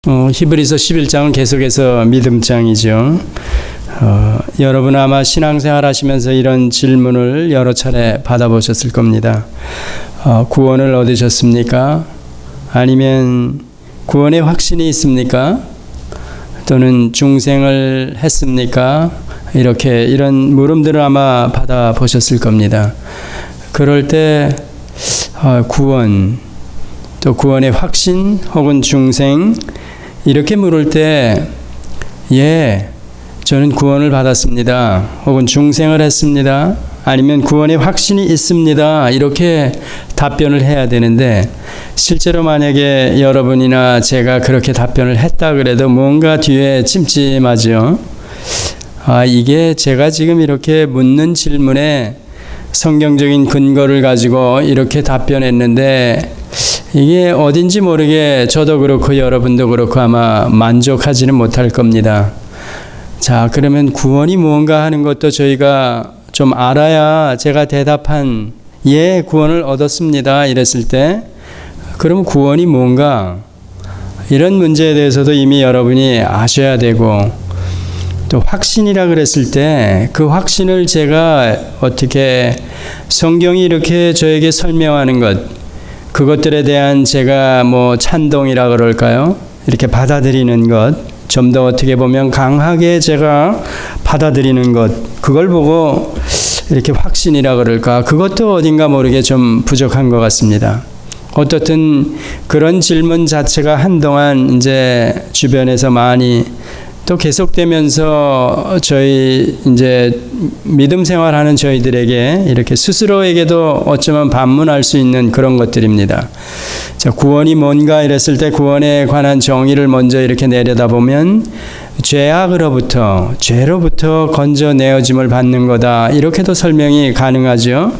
히브리서 11장은 계속해서 믿음장이죠. 여러분 아마 신앙생활 하시면서 이런 질문을 여러 차례 받아보셨을 겁니다. 구원을 얻으셨습니까? 아니면 구원의 확신이 있습니까? 또는 중생을 했습니까? 이런 물음들을 아마 받아보셨을 겁니다. 그럴 때 구원, 또 구원의 확신 혹은 중생 이렇게 물을 때 저는 구원을 받았습니다. 혹은 중생을 했습니다. 아니면 구원의 확신이 있습니다. 이렇게 답변을 해야 되는데 실제로 만약에 여러분이나 제가 그렇게 답변을 했다 그래도 뭔가 뒤에 찜찜하죠. 이게 제가 지금 이렇게 묻는 질문에 성경적인 근거를 가지고 이렇게 답변했는데 이게 어딘지 모르게 저도 그렇고 여러분도 그렇고 아마 만족하지는 못할 겁니다. 자, 그러면 구원이 무언가 하는 것도 저희가 좀 알아야 제가 대답한 구원을 얻었습니다 이랬을 때 그럼 구원이 뭔가 이런 문제에 대해서도 이미 여러분이 아셔야 되고 또 확신이라 그랬을 때 그 확신을 제가 어떻게 성경이 이렇게 저에게 설명하는 것 그것들에 대한 제가 찬동이라 그럴까요? 이렇게 받아들이는 것, 좀 더 어떻게 보면 강하게 제가 받아들이는 것, 그걸 보고 이렇게 확신이라 그럴까? 그것도 어딘가 모르게 좀 부족한 것 같습니다. 어떻든 그런 질문 자체가 한동안 이제 주변에서 많이 또 계속되면서 저희 이제 믿음 생활하는 저희들에게 이렇게 스스로에게도 어쩌면 반문할 수 있는 그런 것들입니다. 자, 구원이 뭔가 이랬을 때 구원에 관한 정의를 먼저 이렇게 내려다보면 죄로부터 건져내어짐을 받는 거다. 이렇게도 설명이 가능하죠.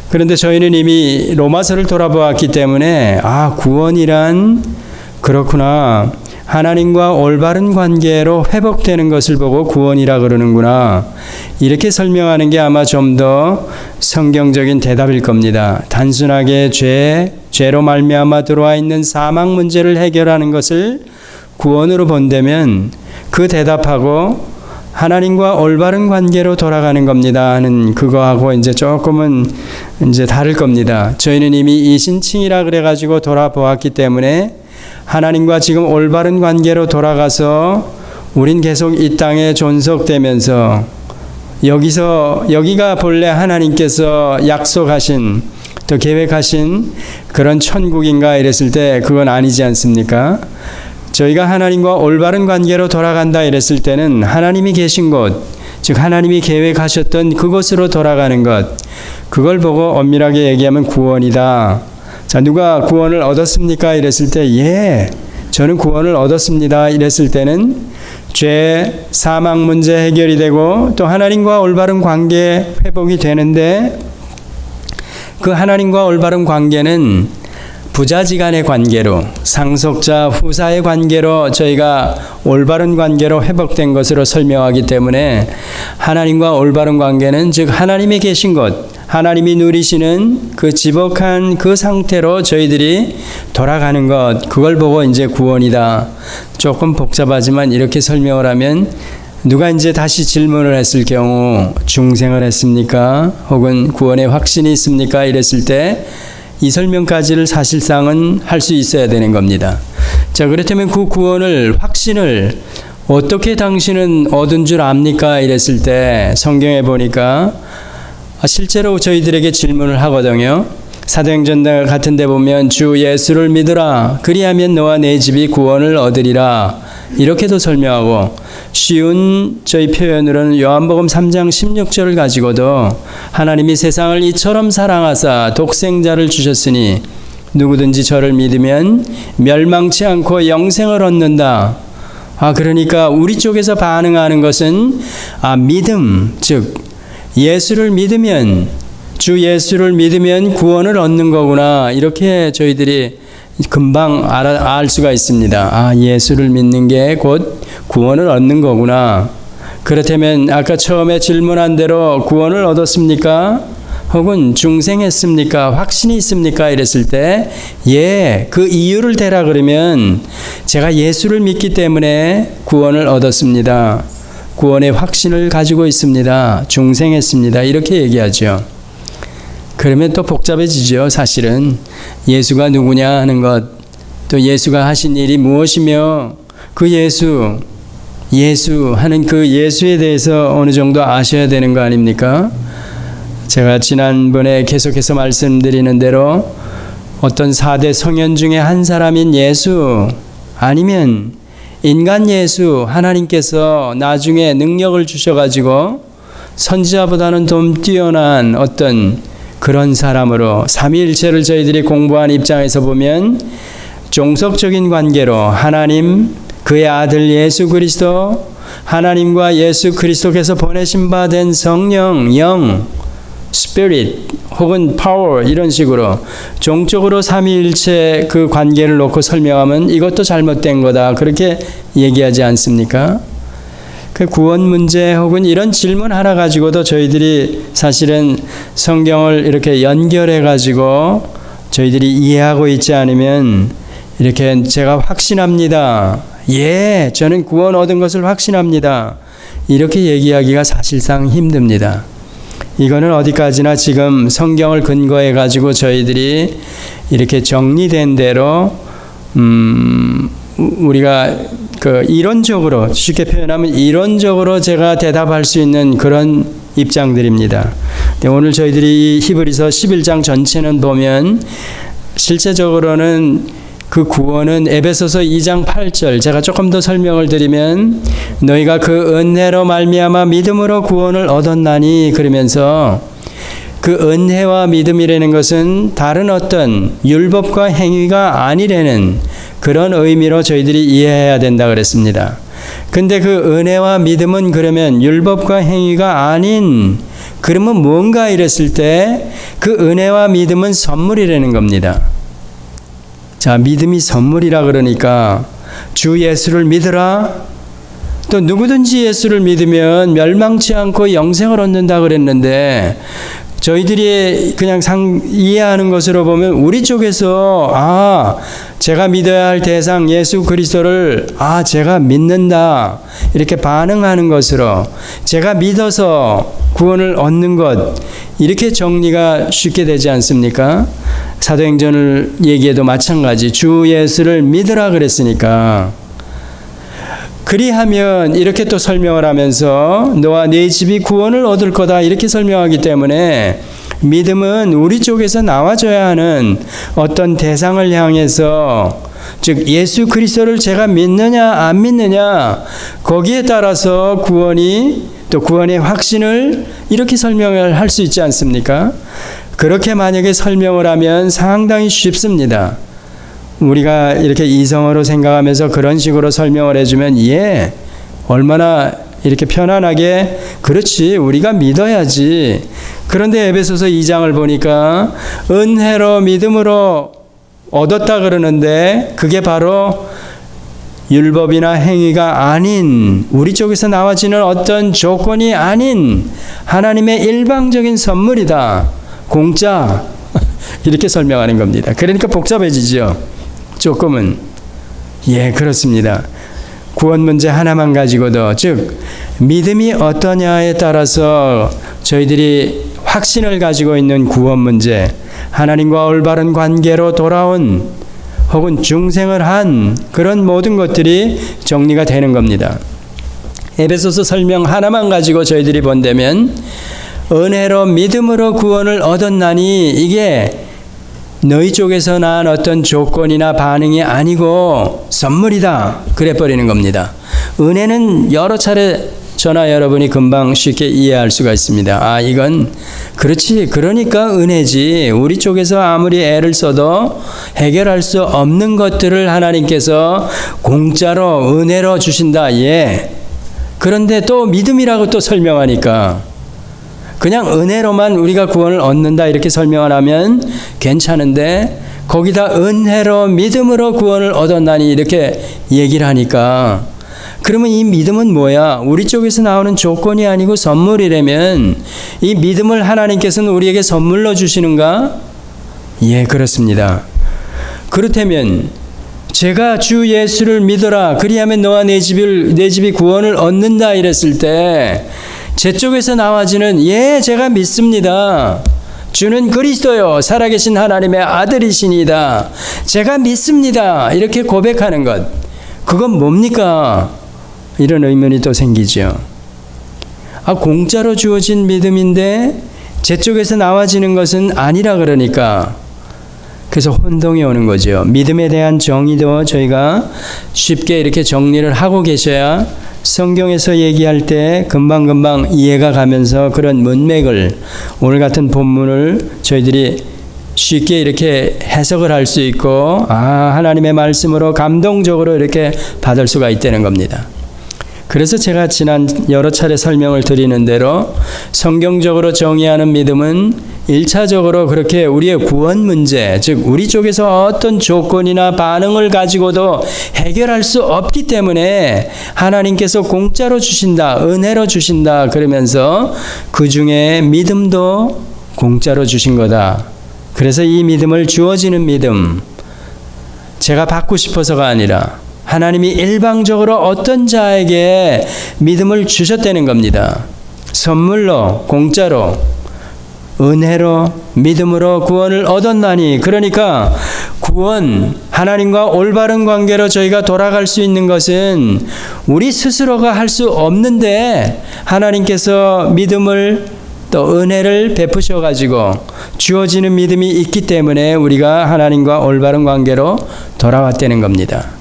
그런데 저희는 이미 로마서를 돌아보았기 때문에 구원이란 그렇구나. 하나님과 올바른 관계로 회복되는 것을 보고 구원이라 그러는구나. 이렇게 설명하는 게 아마 좀 더 성경적인 대답일 겁니다. 단순하게 죄로 말미암아 들어와 있는 사망 문제를 해결하는 것을 구원으로 본다면 그 대답하고 하나님과 올바른 관계로 돌아가는 겁니다 하는 그거하고 이제 조금은 이제 다를 겁니다. 저희는 이미 이신칭이라 그래가지고 돌아보았기 때문에 하나님과 지금 올바른 관계로 돌아가서 우린 계속 이 땅에 존속되면서 여기가 본래 하나님께서 약속하신 또 계획하신 그런 천국인가 이랬을 때 그건 아니지 않습니까? 저희가 하나님과 올바른 관계로 돌아간다 이랬을 때는 하나님이 계신 곳, 즉 하나님이 계획하셨던 그곳으로 돌아가는 것, 그걸 보고 엄밀하게 얘기하면 구원이다. 자, 누가 구원을 얻었습니까? 이랬을 때 저는 구원을 얻었습니다. 이랬을 때는 죄, 사망 문제 해결이 되고 또 하나님과 올바른 관계 회복이 되는데 그 하나님과 올바른 관계는 부자지간의 관계로 상속자 후사의 관계로 저희가 올바른 관계로 회복된 것으로 설명하기 때문에 하나님과 올바른 관계는 즉 하나님이 계신 곳 하나님이 누리시는 그 지복한 그 상태로 저희들이 돌아가는 것 그걸 보고 이제 구원이다. 조금 복잡하지만 이렇게 설명을 하면 누가 이제 다시 질문을 했을 경우 중생을 했습니까? 혹은 구원의 확신이 있습니까? 이랬을 때 이 설명까지를 사실상은 할 수 있어야 되는 겁니다. 자, 그렇다면 그 구원을 확신을 어떻게 당신은 얻은 줄 압니까? 이랬을 때 성경에 보니까 실제로 저희들에게 질문을 하거든요. 사도행전 같은 데 보면 주 예수를 믿으라 그리하면 너와 내 집이 구원을 얻으리라 이렇게도 설명하고 쉬운 저희 표현으로는 요한복음 3장 16절을 가지고도 하나님이 세상을 이처럼 사랑하사 독생자를 주셨으니 누구든지 저를 믿으면 멸망치 않고 영생을 얻는다. 그러니까 우리 쪽에서 반응하는 것은 믿음, 즉 예수를 믿으면 주 예수를 믿으면 구원을 얻는 거구나. 이렇게 저희들이 금방 알 수가 있습니다. 예수를 믿는 게 곧 구원을 얻는 거구나. 그렇다면 아까 처음에 질문한 대로 구원을 얻었습니까? 혹은 중생했습니까? 확신이 있습니까? 이랬을 때, 예, 그 이유를 대라 그러면 제가 예수를 믿기 때문에 구원을 얻었습니다. 구원의 확신을 가지고 있습니다. 중생했습니다. 이렇게 얘기하죠. 그러면 또 복잡해지죠. 사실은 예수가 누구냐 하는 것, 또 예수가 하신 일이 무엇이며 그 예수 하는 그 예수에 대해서 어느 정도 아셔야 되는 거 아닙니까? 제가 지난번에 계속해서 말씀드리는 대로 어떤 4대 성현 중에 한 사람인 예수, 아니면 인간 예수, 하나님께서 나중에 능력을 주셔가지고 선지자보다는 좀 뛰어난 어떤 그런 사람으로 삼위일체를 저희들이 공부한 입장에서 보면 종속적인 관계로 하나님, 그의 아들 예수 그리스도, 하나님과 예수 그리스도께서 보내신 바 된 성령, 영, 스피릿 혹은 파워, 이런 식으로 종적으로 삼위일체 그 관계를 놓고 설명하면 이것도 잘못된 거다, 그렇게 얘기하지 않습니까? 그 구원 문제 혹은 이런 질문 하나 가지고도 저희들이 사실은 성경을 이렇게 연결해 가지고 저희들이 이해하고 있지 않으면, 이렇게 제가 확신합니다, 예, 저는 구원 얻은 것을 확신합니다, 이렇게 얘기하기가 사실상 힘듭니다. 이거는 어디까지나 지금 성경을 근거해 가지고 저희들이 이렇게 정리된 대로 우리가 그 이론적으로, 쉽게 표현하면 이론적으로 제가 대답할 수 있는 그런 입장들입니다. 오늘 저희들이 히브리서 11장 전체는 보면 실제적으로는 그 구원은 에베소서 2장 8절, 제가 조금 더 설명을 드리면 너희가 그 은혜로 말미암아 믿음으로 구원을 얻었나니, 그러면서 그 은혜와 믿음이라는 것은 다른 어떤 율법과 행위가 아니라는 그런 의미로 저희들이 이해해야 된다 그랬습니다. 근데 그 은혜와 믿음은 그러면 율법과 행위가 아닌, 그러면 뭔가 이랬을 때 그 은혜와 믿음은 선물이라는 겁니다. 자, 믿음이 선물이라 그러니까 주 예수를 믿으라, 또 누구든지 예수를 믿으면 멸망치 않고 영생을 얻는다 그랬는데, 저희들이 그냥 이해하는 것으로 보면 우리 쪽에서 제가 믿어야 할 대상 예수 그리스도를 제가 믿는다, 이렇게 반응하는 것으로, 제가 믿어서 구원을 얻는 것, 이렇게 정리가 쉽게 되지 않습니까? 사도행전을 얘기해도 마찬가지, 주 예수를 믿으라 그랬으니까. 그리하면 이렇게 또 설명을 하면서 너와 네 집이 구원을 얻을 거다, 이렇게 설명하기 때문에 믿음은 우리 쪽에서 나와줘야 하는 어떤 대상을 향해서, 즉 예수 그리스도를 제가 믿느냐 안 믿느냐, 거기에 따라서 구원이, 또 구원의 확신을 이렇게 설명을 할 수 있지 않습니까? 그렇게 만약에 설명을 하면 상당히 쉽습니다. 우리가 이렇게 이성어로 생각하면서 그런 식으로 설명을 해주면, 예, 얼마나 이렇게 편안하게, 그렇지, 우리가 믿어야지. 그런데 에베소서 2장을 보니까 은혜로 믿음으로 얻었다 그러는데, 그게 바로 율법이나 행위가 아닌, 우리 쪽에서 나와지는 어떤 조건이 아닌 하나님의 일방적인 선물이다, 공짜, 이렇게 설명하는 겁니다. 그러니까 복잡해지죠, 조금은. 예, 그렇습니다. 구원 문제 하나만 가지고도, 즉 믿음이 어떠냐에 따라서 저희들이 확신을 가지고 있는 구원 문제, 하나님과 올바른 관계로 돌아온 혹은 중생을 한 그런 모든 것들이 정리가 되는 겁니다. 에베소서 설명 하나만 가지고 저희들이 본다면, 은혜로 믿음으로 구원을 얻었나니, 이게 너희 쪽에서 난 어떤 조건이나 반응이 아니고 선물이다, 그래 버리는 겁니다. 은혜는 여러 차례 저나 여러분이 금방 쉽게 이해할 수가 있습니다. 이건 그렇지, 그러니까 은혜지, 우리 쪽에서 아무리 애를 써도 해결할 수 없는 것들을 하나님께서 공짜로 은혜로 주신다, 예. 그런데 또 믿음이라고 또 설명하니까 그냥 은혜로만 우리가 구원을 얻는다, 이렇게 설명을 하면 괜찮은데, 거기다 은혜로 믿음으로 구원을 얻었나니 이렇게 얘기를 하니까 그러면 이 믿음은 뭐야? 우리 쪽에서 나오는 조건이 아니고 선물이라면 이 믿음을 하나님께서는 우리에게 선물로 주시는가? 예, 그렇습니다. 그렇다면 제가 주 예수를 믿어라. 그리하면 너와 내 집이 구원을 얻는다 이랬을 때 제 쪽에서 나와지는 예, 제가 믿습니다. 주는 그리스도요 살아계신 하나님의 아들이시니다. 제가 믿습니다. 이렇게 고백하는 것. 그건 뭡니까? 이런 의문이 또 생기죠. 공짜로 주어진 믿음인데 제 쪽에서 나와지는 것은 아니라 그러니까 그래서 혼동이 오는 거죠. 믿음에 대한 정의도 저희가 쉽게 이렇게 정리를 하고 계셔야 성경에서 얘기할 때 금방금방 이해가 가면서 그런 문맥을 오늘 같은 본문을 저희들이 쉽게 이렇게 해석을 할 수 있고 하나님의 말씀으로 감동적으로 이렇게 받을 수가 있다는 겁니다. 그래서 제가 지난 여러 차례 설명을 드리는 대로 성경적으로 정의하는 믿음은 1차적으로 그렇게 우리의 구원 문제, 즉 우리 쪽에서 어떤 조건이나 반응을 가지고도 해결할 수 없기 때문에 하나님께서 공짜로 주신다, 은혜로 주신다 그러면서 그 중에 믿음도 공짜로 주신 거다. 그래서 이 믿음을 주어지는 믿음, 제가 받고 싶어서가 아니라 하나님이 일방적으로 어떤 자에게 믿음을 주셨다는 겁니다. 선물로, 공짜로, 은혜로, 믿음으로 구원을 얻었나니, 그러니까 구원, 하나님과 올바른 관계로 저희가 돌아갈 수 있는 것은 우리 스스로가 할 수 없는데 하나님께서 믿음을 또 은혜를 베푸셔가지고 주어지는 믿음이 있기 때문에 우리가 하나님과 올바른 관계로 돌아왔다는 겁니다.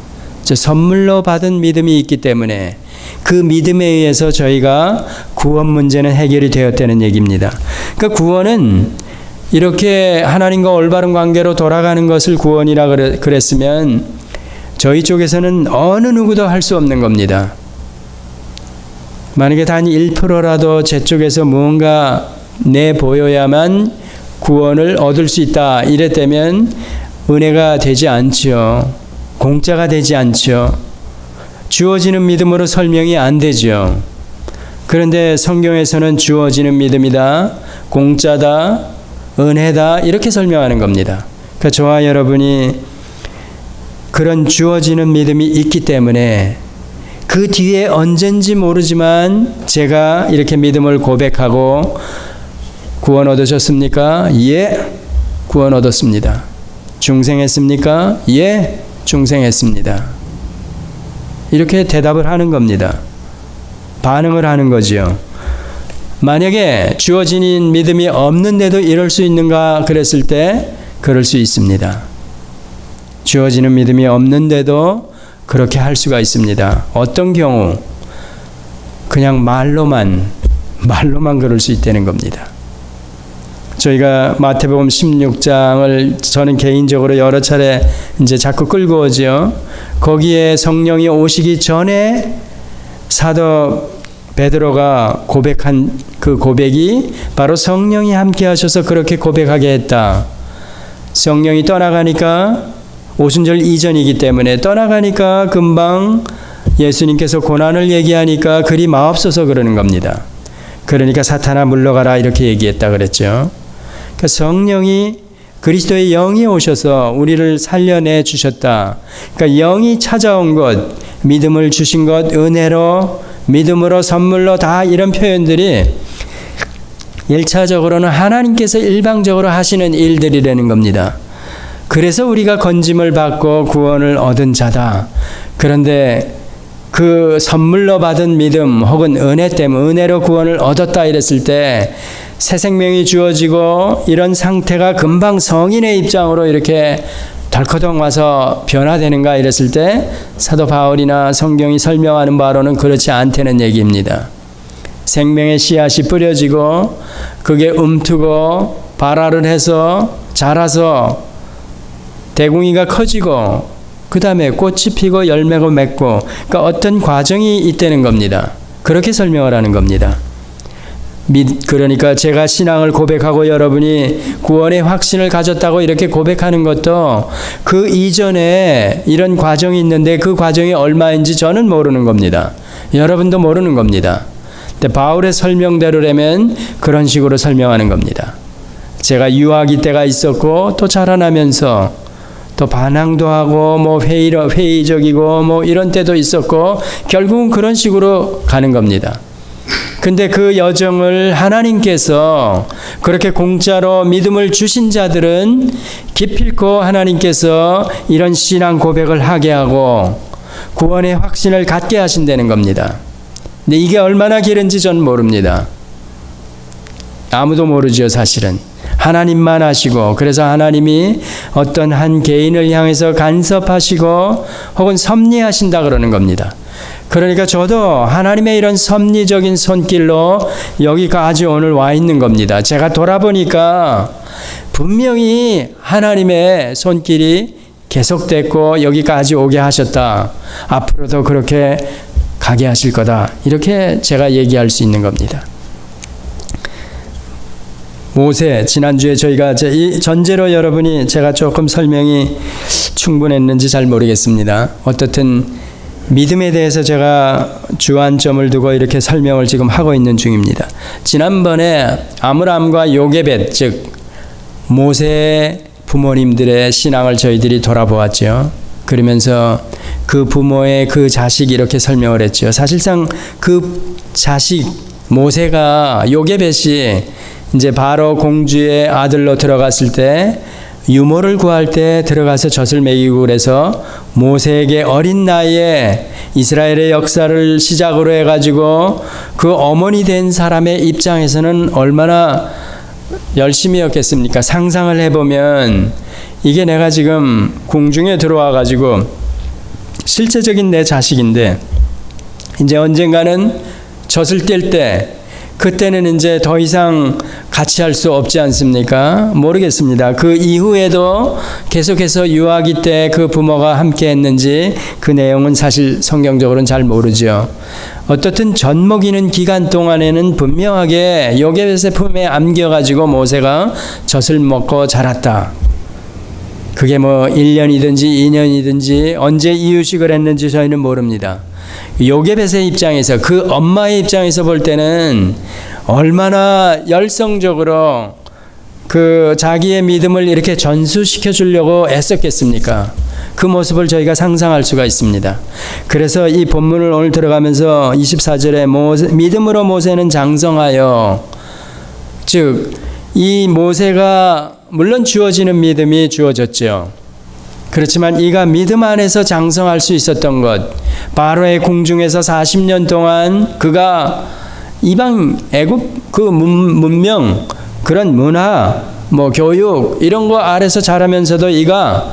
선물로 받은 믿음이 있기 때문에 그 믿음에 의해서 저희가 구원 문제는 해결이 되었다는 얘기입니다. 그러니까 구원은 이렇게 하나님과 올바른 관계로 돌아가는 것을 구원이라 그랬으면 저희 쪽에서는 어느 누구도 할 수 없는 겁니다. 만약에 단 1%라도 제 쪽에서 무언가 내보여야만 구원을 얻을 수 있다 이랬다면 은혜가 되지 않죠. 공짜가 되지 않죠. 주어지는 믿음으로 설명이 안 되죠. 그런데 성경에서는 주어지는 믿음이다, 공짜다, 은혜다 이렇게 설명하는 겁니다. 그러니까 저와 여러분이 그런 주어지는 믿음이 있기 때문에 그 뒤에 언젠지 모르지만 제가 이렇게 믿음을 고백하고 구원 얻으셨습니까? 예, 구원 얻었습니다. 중생했습니까? 예, 중생했습니다. 이렇게 대답을 하는 겁니다. 반응을 하는 거지요. 만약에 주어진 믿음이 없는데도 이럴 수 있는가 그랬을 때 그럴 수 있습니다. 주어지는 믿음이 없는데도 그렇게 할 수가 있습니다. 어떤 경우? 그냥 말로만 그럴 수 있다는 겁니다. 저희가 마태복음 16장을 저는 개인적으로 여러 차례 이제 자꾸 끌고 오죠. 거기에 성령이 오시기 전에 사도 베드로가 고백한 그 고백이 바로 성령이 함께 하셔서 그렇게 고백하게 했다. 성령이 떠나가니까 오순절 이전이기 때문에 떠나가니까 금방 예수님께서 고난을 얘기하니까 그리 마옵소서 그러는 겁니다. 그러니까 사탄아 물러가라 이렇게 얘기했다 그랬죠. 그러니까 성령이 그리스도의 영이 오셔서 우리를 살려내 주셨다. 그러니까 영이 찾아온 것, 믿음을 주신 것, 은혜로, 믿음으로, 선물로 다 이런 표현들이 1차적으로는 하나님께서 일방적으로 하시는 일들이라는 겁니다. 그래서 우리가 건짐을 받고 구원을 얻은 자다. 그런데 그 선물로 받은 믿음 혹은 은혜 때문에 은혜로 구원을 얻었다 이랬을 때 새 생명이 주어지고 이런 상태가 금방 성인의 입장으로 이렇게 덜커덩 와서 변화되는가 이랬을 때 사도 바울이나 성경이 설명하는 바로는 그렇지 않다는 얘기입니다. 생명의 씨앗이 뿌려지고 그게 움트고 발화를 해서 자라서 대궁이가 커지고 그 다음에 꽃이 피고 열매가 맺고 그러니까 어떤 과정이 있다는 겁니다. 그렇게 설명을 하는 겁니다. 그러니까 제가 신앙을 고백하고 여러분이 구원의 확신을 가졌다고 이렇게 고백하는 것도 그 이전에 이런 과정이 있는데 그 과정이 얼마인지 저는 모르는 겁니다. 여러분도 모르는 겁니다. 근데 바울의 설명대로라면 그런 식으로 설명하는 겁니다. 제가 유아기 때가 있었고 또 자라나면서 또 반항도 하고 뭐 회의적이고 뭐 이런 때도 있었고 결국은 그런 식으로 가는 겁니다. 근데 그 여정을 하나님께서 그렇게 공짜로 믿음을 주신 자들은 기필코 하나님께서 이런 신앙 고백을 하게 하고 구원의 확신을 갖게 하신다는 겁니다. 근데 이게 얼마나 길은지 저는 모릅니다. 아무도 모르죠, 사실은. 하나님만 아시고, 그래서 하나님이 어떤 한 개인을 향해서 간섭하시고 혹은 섭리하신다 그러는 겁니다. 그러니까 저도 하나님의 이런 섭리적인 손길로 여기까지 오늘 와 있는 겁니다. 제가 돌아보니까 분명히 하나님의 손길이 계속됐고 여기까지 오게 하셨다. 앞으로도 그렇게 가게 하실 거다. 이렇게 제가 얘기할 수 있는 겁니다. 모세, 지난주에 저희가 이 전제로 여러분이 제가 조금 설명이 충분했는지 잘 모르겠습니다. 어떻든 믿음에 대해서 제가 주안점을 두고 이렇게 설명을 지금 하고 있는 중입니다. 지난번에 아므람과 요게벳, 즉 모세의 부모님들의 신앙을 저희들이 돌아보았죠. 그러면서 그 부모의 그 자식이 이렇게 설명을 했죠. 사실상 그 자식 모세가 요게벳이 이제 바로 공주의 아들로 들어갔을 때 유모를 구할 때 들어가서 젖을 먹이고 그래서 모세에게 어린 나이에 이스라엘의 역사를 시작으로 해가지고 그 어머니 된 사람의 입장에서는 얼마나 열심히였겠습니까? 상상을 해보면 이게 내가 지금 궁중에 들어와가지고 실제적인 내 자식인데 이제 언젠가는 젖을 뗄 때 그때는 이제 더 이상 같이 할 수 없지 않습니까? 모르겠습니다. 그 이후에도 계속해서 유아기 때 그 부모가 함께 했는지 그 내용은 사실 성경적으로는 잘 모르죠. 어떻든 젖 먹이는 기간 동안에는 분명하게 요게벳의 품에 안겨가지고 모세가 젖을 먹고 자랐다. 그게 뭐 1년이든지 2년이든지 언제 이유식을 했는지 저희는 모릅니다. 요게벳의 입장에서 그 엄마의 입장에서 볼 때는 얼마나 열성적으로 그 자기의 믿음을 이렇게 전수시켜 주려고 애썼겠습니까? 그 모습을 저희가 상상할 수가 있습니다. 그래서 이 본문을 오늘 들어가면서 24절에 믿음으로 모세는 장성하여, 즉 이 모세가 물론 주어지는 믿음이 주어졌죠. 그렇지만 이가 믿음 안에서 장성할 수 있었던 것, 바로의 궁중에서 40년 동안 그가 이방 애굽 그 문명, 그런 문화, 뭐 교육 이런 거 아래서 자라면서도 이가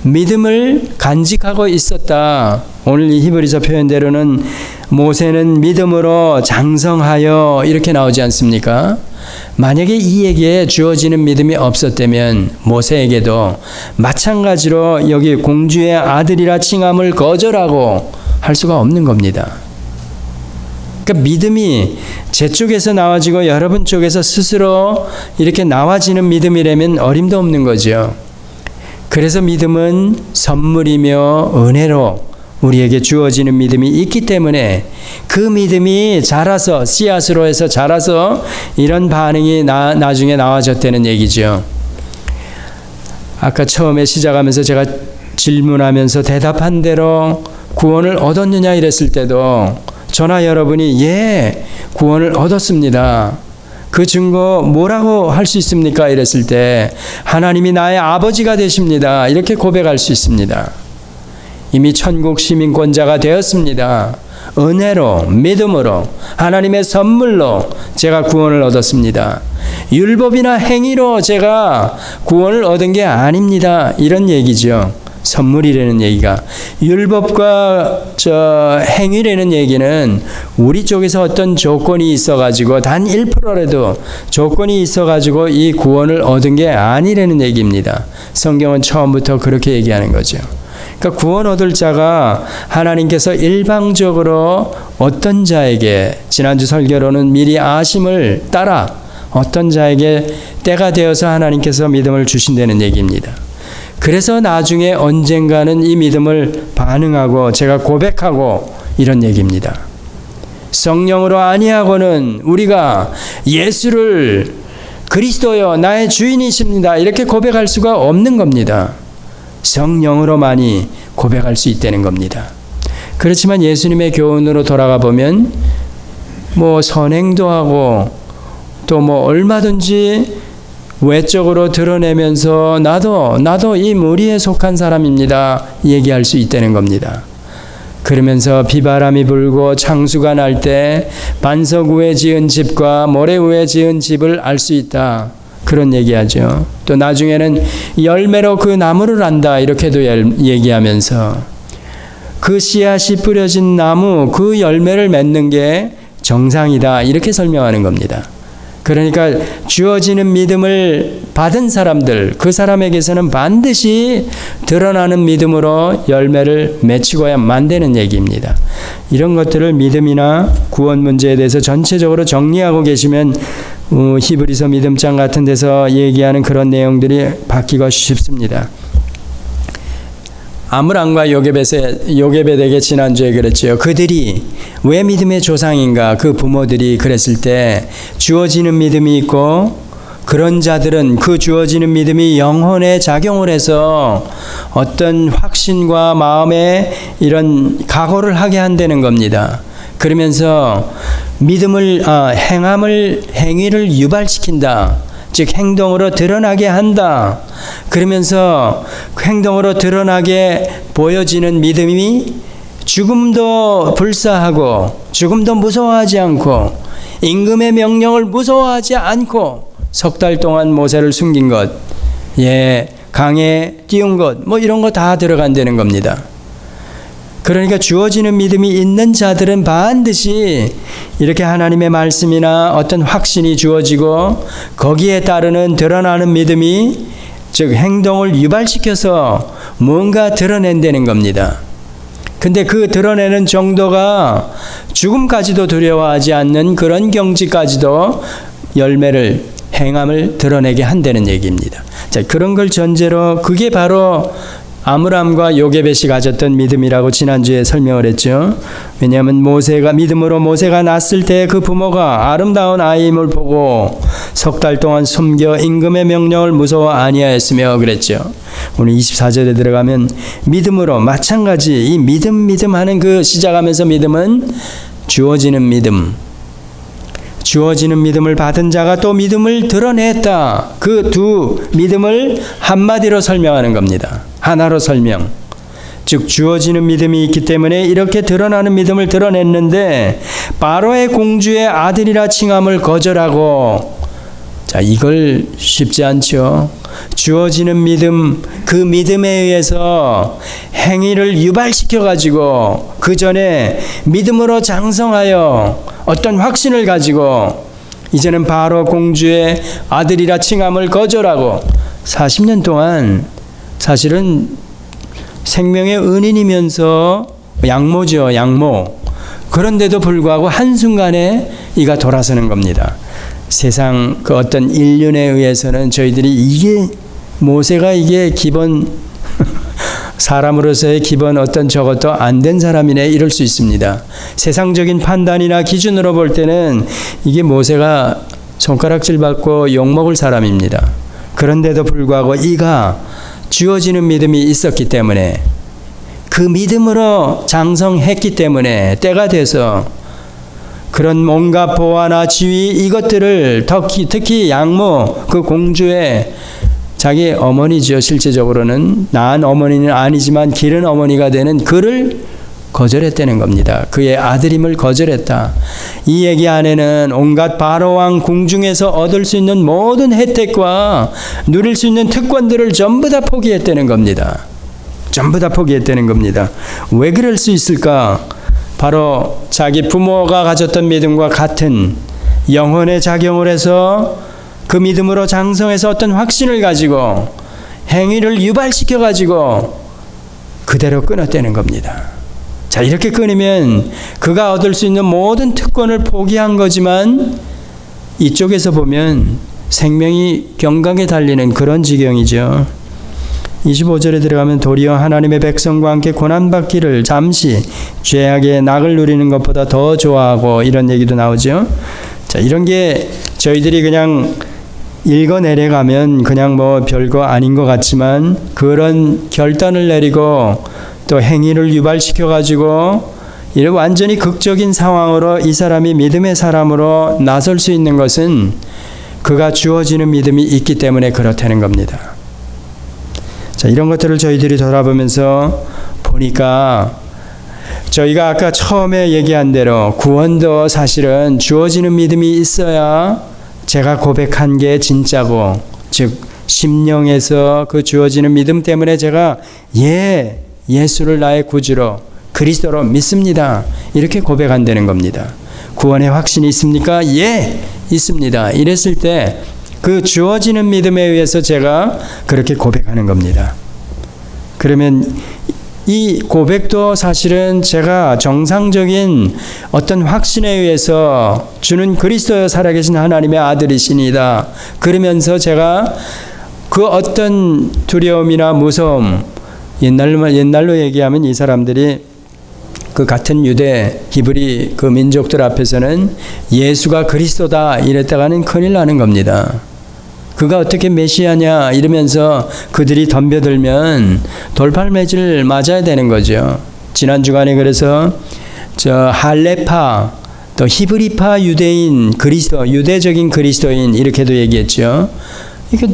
믿음을 간직하고 있었다. 오늘 이 히브리서 표현대로는 모세는 믿음으로 장성하여 이렇게 나오지 않습니까? 만약에 이에게 주어지는 믿음이 없었다면 모세에게도 마찬가지로 여기 공주의 아들이라 칭함을 거절하고 할 수가 없는 겁니다. 그러니까 믿음이 제 쪽에서 나와지고 여러분 쪽에서 스스로 이렇게 나와지는 믿음이라면 어림도 없는 거죠. 그래서 믿음은 선물이며 은혜로 우리에게 주어지는 믿음이 있기 때문에 그 믿음이 자라서 씨앗으로 해서 자라서 이런 반응이 나중에 나와졌다는 얘기죠. 아까 처음에 시작하면서 제가 질문하면서 대답한 대로 구원을 얻었느냐 이랬을 때도 저나 여러분이 예, 구원을 얻었습니다. 그 증거 뭐라고 할 수 있습니까? 이랬을 때 하나님이 나의 아버지가 되십니다. 이렇게 고백할 수 있습니다. 이미 천국 시민권자가 되었습니다. 은혜로, 믿음으로, 하나님의 선물로 제가 구원을 얻었습니다. 율법이나 행위로 제가 구원을 얻은 게 아닙니다. 이런 얘기죠. 선물이라는 얘기가. 율법과 행위라는 얘기는 우리 쪽에서 어떤 조건이 있어가지고 단 1%라도 조건이 있어가지고 이 구원을 얻은 게 아니라는 얘기입니다. 성경은 처음부터 그렇게 얘기하는 거죠. 그러니까 구원 얻을 자가 하나님께서 일방적으로 어떤 자에게, 지난주 설교로는 미리 아심을 따라 어떤 자에게 때가 되어서 하나님께서 믿음을 주신다는 얘기입니다. 그래서 나중에 언젠가는 이 믿음을 반응하고 제가 고백하고 이런 얘기입니다. 성령으로 아니하고는 우리가 예수를 그리스도여 나의 주인이십니다 이렇게 고백할 수가 없는 겁니다. 성령으로만이 고백할 수 있다는 겁니다. 그렇지만 예수님의 교훈으로 돌아가 보면 뭐 선행도 하고 또 뭐 얼마든지 외적으로 드러내면서 나도 이 무리에 속한 사람입니다 얘기할 수 있다는 겁니다. 그러면서 비바람이 불고 창수가 날 때 반석 위에 지은 집과 모래 위에 지은 집을 알 수 있다. 그런 얘기하죠. 또 나중에는 열매로 그 나무를 안다. 이렇게도 얘기하면서 그 씨앗이 뿌려진 나무, 그 열매를 맺는 게 정상이다. 이렇게 설명하는 겁니다. 그러니까 주어지는 믿음을 받은 사람들, 그 사람에게서는 반드시 드러나는 믿음으로 열매를 맺히고야 만되는 얘기입니다. 이런 것들을 믿음이나 구원 문제에 대해서 전체적으로 정리하고 계시면 히브리서 믿음장 같은 데서 얘기하는 그런 내용들이 바뀌고 쉽습니다. 아므람과 요게벳에게 지난주에 그랬죠. 그들이 왜 믿음의 조상인가? 그 부모들이 그랬을 때 주어지는 믿음이 있고 그런 자들은 그 주어지는 믿음이 영혼에 작용을 해서 어떤 확신과 마음에 이런 각오를 하게 한다는 겁니다. 그러면서 행위를 유발시킨다. 즉 행동으로 드러나게 한다. 그러면서 행동으로 드러나게 보여지는 믿음이 죽음도 불사하고 죽음도 무서워하지 않고 임금의 명령을 무서워하지 않고 3달 동안 모세를 숨긴 것, 강에 띄운 것, 뭐 이런 거 다 들어간다는 겁니다. 그러니까 주어지는 믿음이 있는 자들은 반드시 이렇게 하나님의 말씀이나 어떤 확신이 주어지고 거기에 따르는 드러나는 믿음이 즉 행동을 유발시켜서 뭔가 드러낸다는 겁니다. 근데 그 드러내는 정도가 죽음까지도 두려워하지 않는 그런 경지까지도 행함을 드러내게 한다는 얘기입니다. 자, 그런 걸 전제로 그게 바로 아므람과 요게벳이 가졌던 믿음이라고 지난주에 설명을 했죠. 왜냐하면 믿음으로 모세가 낳았을 때 그 부모가 아름다운 아이임을 보고 3달 동안 숨겨 임금의 명령을 무서워 아니하였으며 그랬죠. 오늘 24절에 들어가면 믿음으로 마찬가지 이 믿음 하는 그 시작하면서 믿음은 주어지는 믿음을 받은 자가 또 믿음을 드러냈다. 그 두 믿음을 한마디로 설명하는 겁니다. 하나로 설명. 즉 주어지는 믿음이 있기 때문에 이렇게 드러나는 믿음을 드러냈는데 바로의 공주의 아들이라 칭함을 거절하고, 자, 이걸 쉽지 않죠. 주어지는 믿음, 그 믿음에 의해서 행위를 유발시켜 가지고 그 전에 믿음으로 장성하여 어떤 확신을 가지고 이제는 바로 공주의 아들이라 칭함을 거절하고 40년 동안 사실은 생명의 은인이면서 양모죠, 양모. 그런데도 불구하고 한순간에 이가 돌아서는 겁니다. 세상 그 어떤 인륜에 의해서는 저희들이 모세가 기본 사람으로서의 기본 어떤 저것도 안 된 사람이네 이럴 수 있습니다. 세상적인 판단이나 기준으로 볼 때는 이게 모세가 손가락질 받고 욕먹을 사람입니다. 그런데도 불구하고 이가 주어지는 믿음이 있었기 때문에 그 믿음으로 장성했기 때문에 때가 돼서 그런 온갖 보화나 지위 이것들을 특히 양모 그 공주의 자기 어머니죠. 실제적으로는 낳은 어머니는 아니지만 기른 어머니가 되는 그를 거절했다는 겁니다. 그의 아들임을 거절했다. 이 얘기 안에는 온갖 바로왕 궁중에서 얻을 수 있는 모든 혜택과 누릴 수 있는 특권들을 전부 다 포기했다는 겁니다. 전부 다 포기했다는 겁니다. 왜 그럴 수 있을까? 바로 자기 부모가 가졌던 믿음과 같은 영혼의 작용을 해서 그 믿음으로 장성해서 어떤 확신을 가지고 행위를 유발시켜 가지고 그대로 끊어떼는 겁니다. 자, 이렇게 끊으면 그가 얻을 수 있는 모든 특권을 포기한 거지만 이쪽에서 보면 생명이 경각에 달리는 그런 지경이죠. 25절에 들어가면 도리어 하나님의 백성과 함께 고난받기를 잠시 죄악의 낙을 누리는 것보다 더 좋아하고 이런 얘기도 나오죠. 자, 이런 게 저희들이 그냥 읽어내려가면 그냥 뭐 별거 아닌 것 같지만 그런 결단을 내리고 또 행위를 유발시켜가지고 이런 완전히 극적인 상황으로 이 사람이 믿음의 사람으로 나설 수 있는 것은 그가 주어지는 믿음이 있기 때문에 그렇다는 겁니다. 자, 이런 것들을 저희들이 돌아보면서 보니까 저희가 아까 처음에 얘기한 대로 구원도 사실은 주어지는 믿음이 있어야 제가 고백한 게 진짜고, 즉 심령에서 그 주어지는 믿음 때문에 제가 예수를 나의 구주로 그리스도로 믿습니다, 이렇게 고백한다는 겁니다. 구원의 확신이 있습니까? 예, 있습니다. 이랬을 때 그 주어지는 믿음에 의해서 제가 그렇게 고백하는 겁니다. 그러면 이 고백도 사실은 제가 정상적인 어떤 확신에 의해서 주는 그리스도여 살아계신 하나님의 아들이시니다, 그러면서 제가 그 어떤 두려움이나 무서움, 옛날로 얘기하면 이 사람들이 그 같은 유대 히브리 그 민족들 앞에서는 예수가 그리스도다 이랬다가는 큰일 나는 겁니다. 그가 어떻게 메시아냐 이러면서 그들이 덤벼들면 돌팔매질 맞아야 되는 거죠. 지난 주간에 그래서 할레파 또 히브리파 유대인 그리스도, 유대적인 그리스도인 이렇게도 얘기했죠. 이게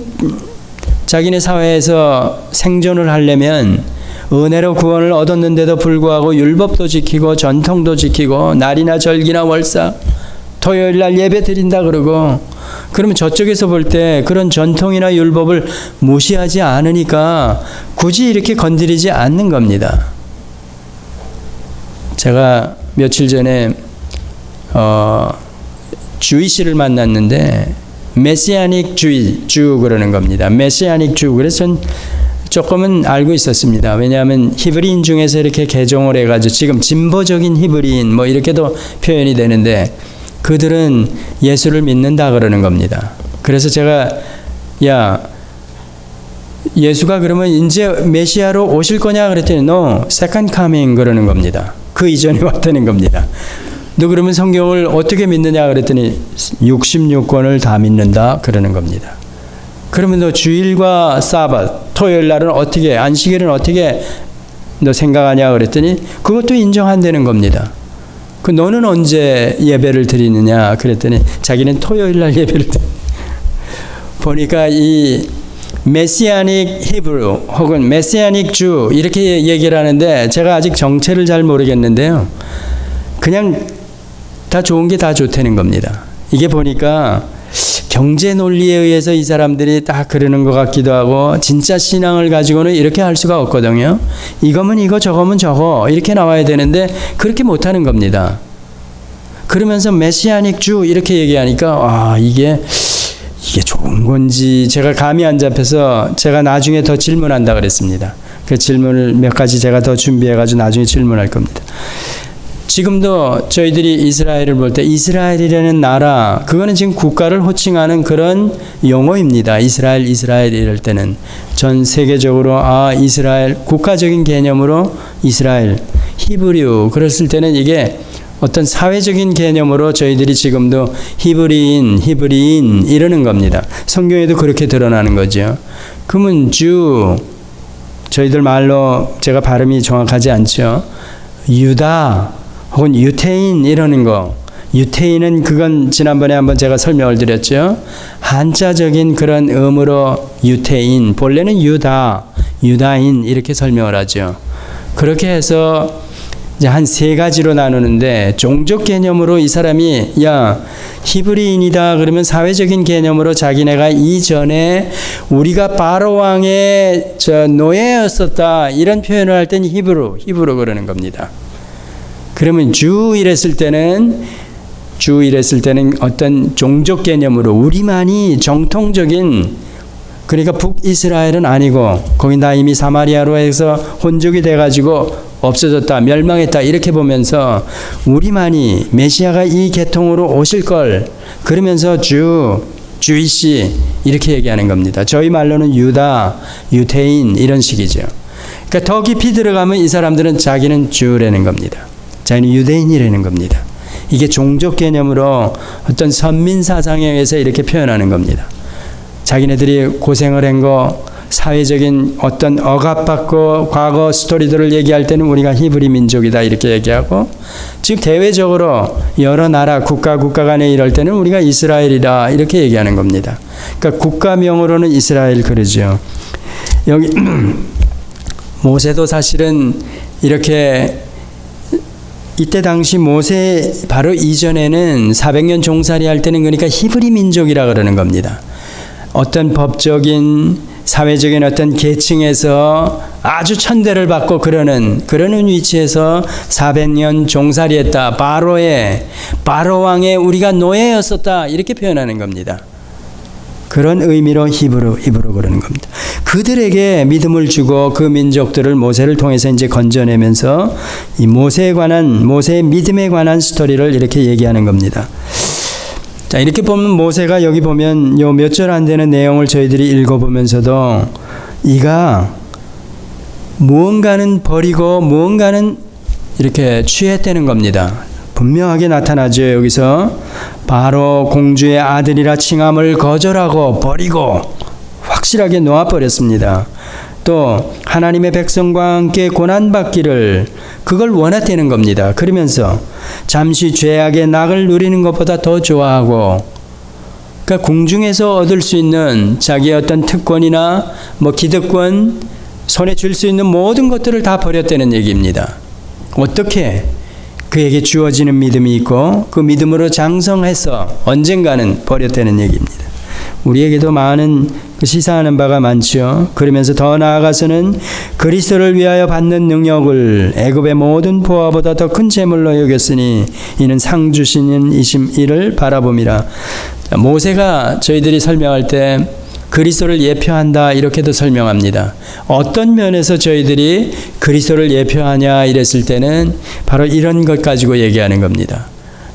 자기네 사회에서 생존을 하려면 은혜로 구원을 얻었는데도 불구하고 율법도 지키고 전통도 지키고 날이나 절기나 월사 토요일 날 예배 드린다 그러고, 그러면 저쪽에서 볼 때 그런 전통이나 율법을 무시하지 않으니까 굳이 이렇게 건드리지 않는 겁니다. 제가 며칠 전에 주희 씨를 만났는데 메시아닉 주 그러는 겁니다. 메시아닉 주. 그래서 전 조금은 알고 있었습니다. 왜냐하면 히브리인 중에서 이렇게 개종을 해가지고 지금 진보적인 히브리인 뭐 이렇게도 표현이 되는데 그들은 예수를 믿는다 그러는 겁니다. 그래서 제가 예수가 그러면 이제 메시아로 오실 거냐 그랬더니 No, second coming 그러는 겁니다. 그 이전에 왔다는 겁니다. 너 그러면 성경을 어떻게 믿느냐 그랬더니 66권을 다 믿는다 그러는 겁니다. 그러면 너 주일과 사밧, 토요일 날은 어떻게, 안식일은 어떻게 너 생각하냐 그랬더니 그것도 인정한다는 겁니다. 그 너는 언제 예배를 드리느냐 그랬더니 자기는 토요일 날 예배를 보니까 이 메시아닉 히브루 혹은 메시아닉 주 이렇게 얘기를 하는데 제가 아직 정체를 잘 모르겠는데요. 그냥 다 좋은 게 다 좋다는 겁니다. 이게 보니까 경제 논리에 의해서 이 사람들이 딱 그러는 것 같기도 하고 진짜 신앙을 가지고는 이렇게 할 수가 없거든요. 이거면 이거 저거면 저거 이렇게 나와야 되는데 그렇게 못하는 겁니다. 그러면서 메시아닉 주 이렇게 얘기하니까 이게 좋은 건지 제가 감이 안 잡혀서 제가 나중에 더 질문한다 그랬습니다. 그 질문을 몇 가지 제가 더 준비해가지고 나중에 질문할 겁니다. 지금도 저희들이 이스라엘을 볼 때 이스라엘이라는 나라, 그거는 지금 국가를 호칭하는 그런 용어입니다. 이스라엘 이럴 때는 전 세계적으로 이스라엘 국가적인 개념으로 이스라엘, 히브리어 그랬을 때는 이게 어떤 사회적인 개념으로 저희들이 지금도 히브리인 이러는 겁니다. 성경에도 그렇게 드러나는 거죠. 그러면 저희들 말로 제가 발음이 정확하지 않죠. 유다 혹은 유태인 이러는 거. 유태인은 그건 지난번에 한번 제가 설명을 드렸죠. 한자적인 그런 의미로 유태인, 본래는 유다인 이렇게 설명을 하죠. 그렇게 해서 이제 한 세 가지로 나누는데 종족 개념으로 이 사람이 히브리인이다 그러면 사회적인 개념으로 자기네가 이전에 우리가 바로 왕의 노예였었다 이런 표현을 할 때는 히브루 그러는 겁니다. 그러면 주 이랬을 때는 어떤 종족 개념으로 우리만이 정통적인 그러니까 북이스라엘은 아니고 거기 다 이미 사마리아로 해서 혼족이 돼가지고 없어졌다, 멸망했다 이렇게 보면서 우리만이 메시아가 이 계통으로 오실 걸 그러면서 주이시 이렇게 얘기하는 겁니다. 저희 말로는 유다, 유대인 이런 식이죠. 그러니까 더 깊이 들어가면 이 사람들은 자기는 주라는 겁니다. 자기는 유대인이라는 겁니다. 이게 종족 개념으로 어떤 선민 사상에 의해서 이렇게 표현하는 겁니다. 자기네들이 고생을 한 거, 사회적인 어떤 억압받고 과거 스토리들을 얘기할 때는 우리가 히브리 민족이다 이렇게 얘기하고, 즉 대외적으로 여러 나라 국가 간에 이럴 때는 우리가 이스라엘이다 이렇게 얘기하는 겁니다. 그러니까 국가명으로는 이스라엘 그러죠. 여기 모세도 사실은 이렇게 이때 당시 모세 바로 이전에는 400년 종살이 할 때는 그러니까 히브리 민족이라 그러는 겁니다. 어떤 법적인 사회적인 어떤 계층에서 아주 천대를 받고 그러는 위치에서 400년 종살이했다. 바로 왕의 우리가 노예였었다 이렇게 표현하는 겁니다. 그런 의미로 히브로 그러는 겁니다. 그들에게 믿음을 주고 그 민족들을 모세를 통해서 이제 건져내면서 이 모세의 믿음에 관한 스토리를 이렇게 얘기하는 겁니다. 자, 이렇게 보면 모세가 여기 보면 요 몇 절 안 되는 내용을 저희들이 읽어보면서도 이가 무언가는 버리고 무언가는 이렇게 취했다는 겁니다. 분명하게 나타나죠. 여기서 바로 공주의 아들이라 칭함을 거절하고 버리고 확실하게 놓아버렸습니다. 또 하나님의 백성과 함께 고난받기를 그걸 원했다는 겁니다. 그러면서 잠시 죄악의 낙을 누리는 것보다 더 좋아하고, 그러니까 궁중에서 얻을 수 있는 자기의 어떤 특권이나 기득권, 손에 쥘 수 있는 모든 것들을 다 버렸다는 얘기입니다. 어떻게? 그에게 주어지는 믿음이 있고 그 믿음으로 장성해서 언젠가는 버렸다는 얘기입니다. 우리에게도 많은 시사하는 바가 많죠. 그러면서 더 나아가서는 그리스도를 위하여 받는 능력을 애굽의 모든 보화보다 더 큰 재물로 여겼으니 이는 상 주시는 이를 바라봄이라. 모세가 저희들이 설명할 때 그리스도를 예표한다 이렇게도 설명합니다. 어떤 면에서 저희들이 그리스도를 예표하냐 이랬을 때는 바로 이런 것 가지고 얘기하는 겁니다.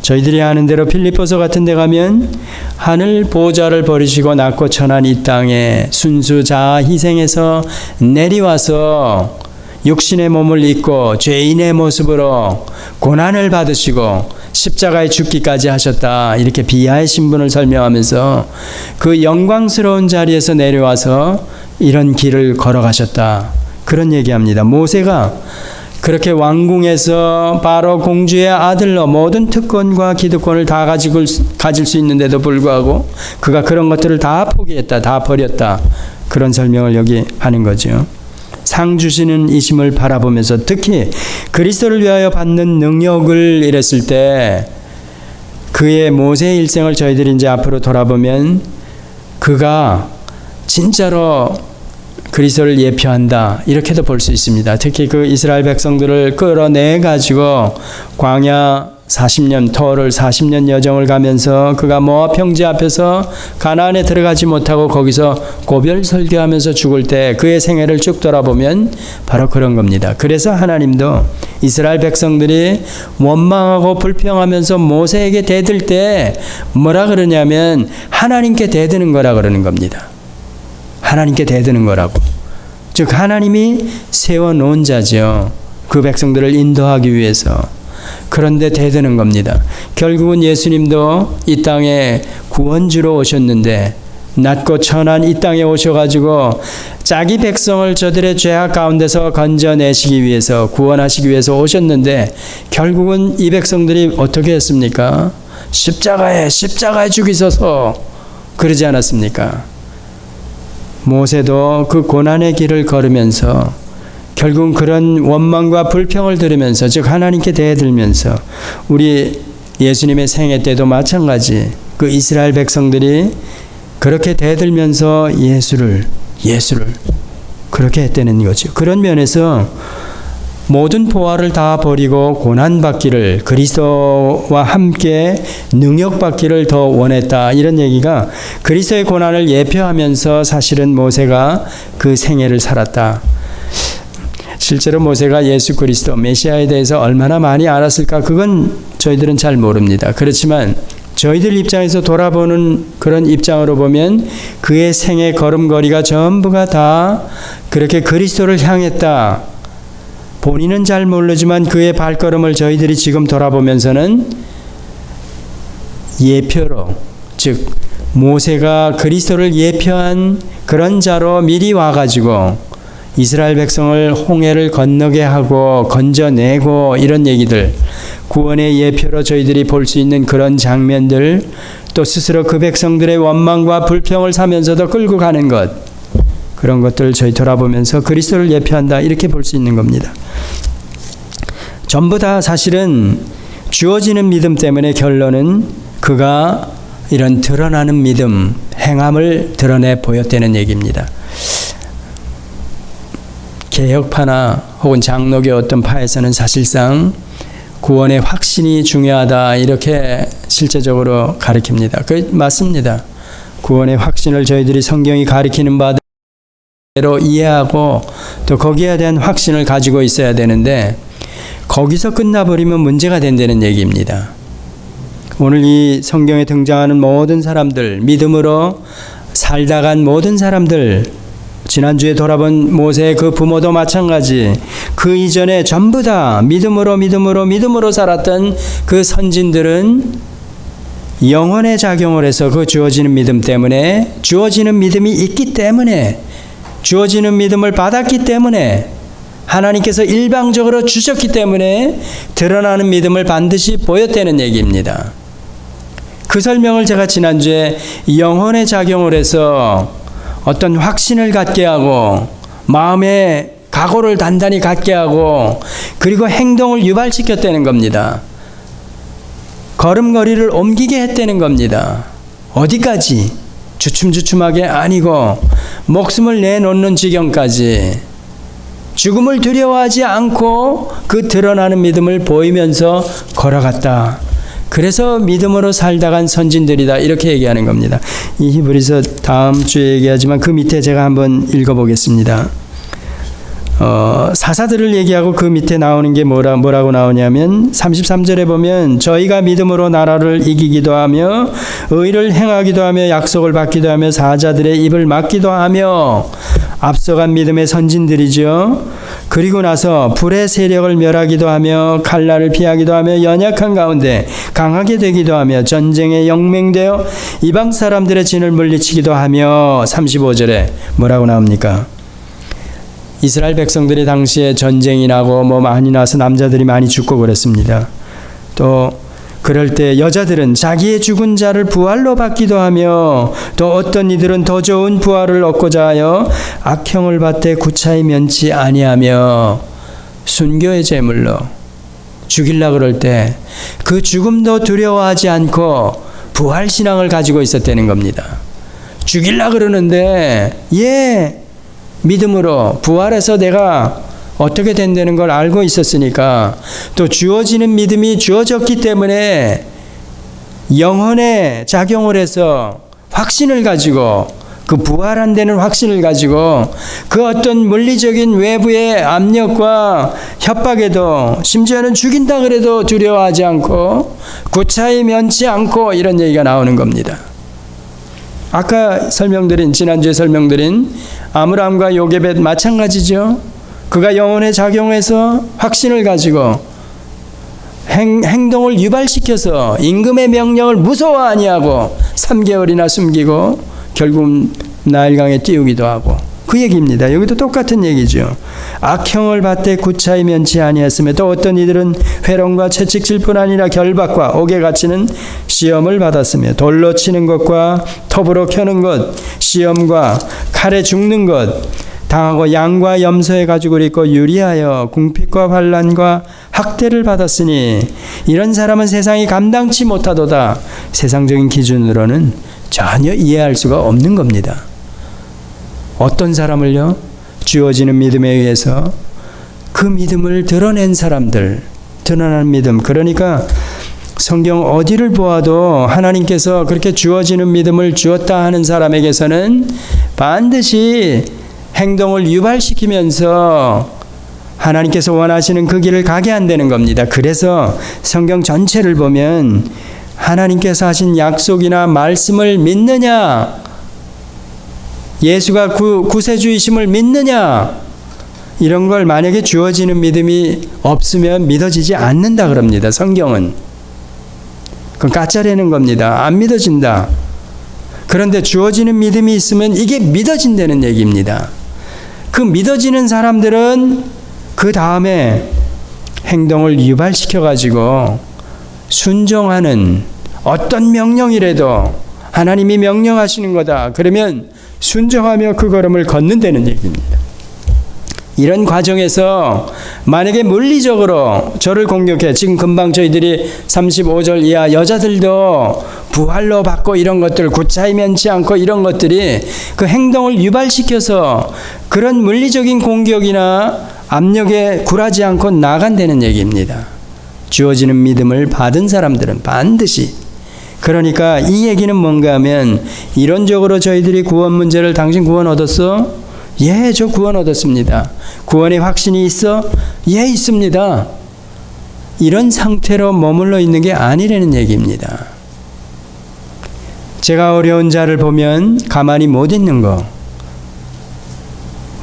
저희들이 아는 대로 필리포서 같은 데 가면 하늘 보좌를 버리시고 낮고 천한 이 땅에 순수 자아 희생해서 내려와서 육신의 몸을 입고 죄인의 모습으로 고난을 받으시고 십자가에 죽기까지 하셨다 이렇게 비하의 신분을 설명하면서 그 영광스러운 자리에서 내려와서 이런 길을 걸어가셨다 그런 얘기합니다. 모세가 그렇게 왕궁에서 바로 공주의 아들로 모든 특권과 기득권을 다 가질 수 있는데도 불구하고 그가 그런 것들을 다 포기했다, 다 버렸다 그런 설명을 여기 하는 거죠. 상 주시는 이심을 바라보면서 특히 그리스도를 위하여 받는 능력을 이랬을 때 그의 모세의 일생을 저희들이 이제 앞으로 돌아보면 그가 진짜로 그리스도를 예표한다 이렇게도 볼 수 있습니다. 특히 그 이스라엘 백성들을 끌어내 가지고 광야 40년 터를 40년 여정을 가면서 그가 모압 형제 앞에서 가나안에 들어가지 못하고 거기서 고별 설교하면서 죽을 때 그의 생애를 쭉 돌아보면 바로 그런 겁니다. 그래서 하나님도 이스라엘 백성들이 원망하고 불평하면서 모세에게 대들 때 뭐라 그러냐면 하나님께 대드는 거라 그러는 겁니다. 하나님께 대드는 거라고. 즉 하나님이 세워놓은 자죠. 그 백성들을 인도하기 위해서. 그런데 대드는 겁니다. 결국은 예수님도 이 땅에 구원주로 오셨는데 낮고 천한 이 땅에 오셔가지고 자기 백성을 저들의 죄악 가운데서 건져내시기 위해서 구원하시기 위해서 오셨는데 결국은 이 백성들이 어떻게 했습니까? 십자가에 죽이소서 그러지 않았습니까? 모세도 그 고난의 길을 걸으면서 결국은 그런 원망과 불평을 들으면서 즉 하나님께 대들면서 우리 예수님의 생애 때도 마찬가지 그 이스라엘 백성들이 그렇게 대들면서 예수를 그렇게 했다는 거죠. 그런 면에서 모든 보화를 다 버리고 고난받기를, 그리스도와 함께 능력받기를 더 원했다. 이런 얘기가 그리스도의 고난을 예표하면서 사실은 모세가 그 생애를 살았다. 실제로 모세가 예수 그리스도 메시아에 대해서 얼마나 많이 알았을까? 그건 저희들은 잘 모릅니다. 그렇지만 저희들 입장에서 돌아보는 그런 입장으로 보면 그의 생애 걸음걸이가 전부가 다 그렇게 그리스도를 향했다. 본인은 잘 모르지만 그의 발걸음을 저희들이 지금 돌아보면서는 예표로, 즉 모세가 그리스도를 예표한 그런 자로 미리 와가지고 이스라엘 백성을 홍해를 건너게 하고 건져내고 이런 얘기들, 구원의 예표로 저희들이 볼 수 있는 그런 장면들, 또 스스로 그 백성들의 원망과 불평을 사면서도 끌고 가는 것, 그런 것들을 저희 돌아보면서 그리스도를 예표한다 이렇게 볼 수 있는 겁니다. 전부 다 사실은 주어지는 믿음 때문에 결론은 그가 이런 드러나는 믿음, 행함을 드러내 보였다는 얘기입니다. 개혁파나 혹은 장로교 어떤 파에서는 사실상 구원의 확신이 중요하다 이렇게 실제적으로 가르칩니다. 그 맞습니다. 구원의 확신을 저희들이 성경이 가리키는 바대로 이해하고 또 거기에 대한 확신을 가지고 있어야 되는데 거기서 끝나버리면 문제가 된다는 얘기입니다. 오늘 이 성경에 등장하는 모든 사람들, 믿음으로 살다 간 모든 사람들, 지난주에 돌아본 모세의 그 부모도 마찬가지, 그 이전에 전부 다 믿음으로 살았던 그 선진들은 영혼의 작용을 해서 그 주어지는 믿음 때문에, 주어지는 믿음이 있기 때문에, 주어지는 믿음을 받았기 때문에, 하나님께서 일방적으로 주셨기 때문에 드러나는 믿음을 반드시 보였다는 얘기입니다. 그 설명을 제가 지난주에 영혼의 작용을 해서 어떤 확신을 갖게 하고 마음의 각오를 단단히 갖게 하고 그리고 행동을 유발시켰다는 겁니다. 걸음걸이를 옮기게 했다는 겁니다. 어디까지? 주춤주춤하게 아니고 목숨을 내놓는 지경까지, 죽음을 두려워하지 않고 그 드러나는 믿음을 보이면서 걸어갔다. 그래서 믿음으로 살다 간 선진들이다 이렇게 얘기하는 겁니다. 이 히브리서 다음 주에 얘기하지만 그 밑에 제가 한번 읽어보겠습니다. 사사들을 얘기하고 그 밑에 나오는 게 뭐라고 나오냐면 33절에 보면 저희가 믿음으로 나라를 이기기도 하며 의를 행하기도 하며 약속을 받기도 하며 사자들의 입을 막기도 하며, 앞서간 믿음의 선진들이죠. 그리고 나서 불의 세력을 멸하기도 하며 칼날을 피하기도 하며 연약한 가운데 강하게 되기도 하며 전쟁에 영맹되어 이방 사람들의 진을 물리치기도 하며, 35절에 뭐라고 나옵니까? 이스라엘 백성들이 당시에 전쟁이 나고 많이 나서 남자들이 많이 죽고 그랬습니다. 또 그럴 때 여자들은 자기의 죽은 자를 부활로 받기도 하며, 또 어떤 이들은 더 좋은 부활을 얻고자 하여 악형을 받되 구차히 면치 아니하며, 순교의 제물로 죽일라 그럴 때 그 죽음도 두려워하지 않고 부활 신앙을 가지고 있었다는 겁니다. 죽일라 그러는데 믿음으로 부활해서 내가 어떻게 된다는 걸 알고 있었으니까, 또 주어지는 믿음이 주어졌기 때문에 영혼의 작용을 해서 확신을 가지고, 그 부활한다는 확신을 가지고 그 어떤 물리적인 외부의 압력과 협박에도, 심지어는 죽인다 그래도 두려워하지 않고 구차히 면치 않고, 이런 얘기가 나오는 겁니다. 아까 지난주에 설명드린 아므람과 요게벳 마찬가지죠. 그가 영혼에 작용해서 확신을 가지고 행동을 유발시켜서 임금의 명령을 무서워 아니하고 3개월이나 숨기고 결국 나일강에 띄우기도 하고, 그 얘기입니다. 여기도 똑같은 얘기죠. 악형을 받되 구차히 면치 아니했으며, 또 어떤 이들은 회롱과 채찍질 뿐 아니라 결박과 옥에 갇히는 시험을 받았으며, 돌로 치는 것과 톱으로 켜는 것, 시험과 칼에 죽는 것 당하고, 양과 염소의 가죽을 입고 유리하여 궁핍과 환난과 학대를 받았으니 이런 사람은 세상이 감당치 못하도다. 세상적인 기준으로는 전혀 이해할 수가 없는 겁니다. 어떤 사람을요? 주어지는 믿음에 의해서 그 믿음을 드러낸 사람들, 드러난 믿음. 그러니까 성경 어디를 보아도 하나님께서 그렇게 주어지는 믿음을 주었다 하는 사람에게서는 반드시 행동을 유발시키면서 하나님께서 원하시는 그 길을 가게 한다는 겁니다. 그래서 성경 전체를 보면 하나님께서 하신 약속이나 말씀을 믿느냐, 예수가 구세주이심을 믿느냐, 이런 걸 만약에 주어지는 믿음이 없으면 믿어지지 않는다 그럽니다. 성경은. 그건 까짜라는 겁니다. 안 믿어진다. 그런데 주어지는 믿음이 있으면 이게 믿어진다는 얘기입니다. 그 믿어지는 사람들은 그 다음에 행동을 유발시켜가지고 순종하는, 어떤 명령이라도 하나님이 명령하시는 거다. 그러면 순종하며 그 걸음을 걷는다는 얘기입니다. 이런 과정에서 만약에 물리적으로 저를 공격해, 지금 금방 저희들이 35절 이하 여자들도 부활로 받고 이런 것들, 구차히 면치 않고 이런 것들이 그 행동을 유발시켜서 그런 물리적인 공격이나 압력에 굴하지 않고 나간다는 얘기입니다. 주어지는 믿음을 받은 사람들은 반드시. 그러니까 이 얘기는 뭔가 하면, 이론적으로 저희들이 구원 문제를, 당신 구원 얻었어? 예, 저 구원 얻었습니다. 구원의 확신이 있어? 예, 있습니다. 이런 상태로 머물러 있는 게 아니라는 얘기입니다. 제가 어려운 자를 보면 가만히 못 있는 거.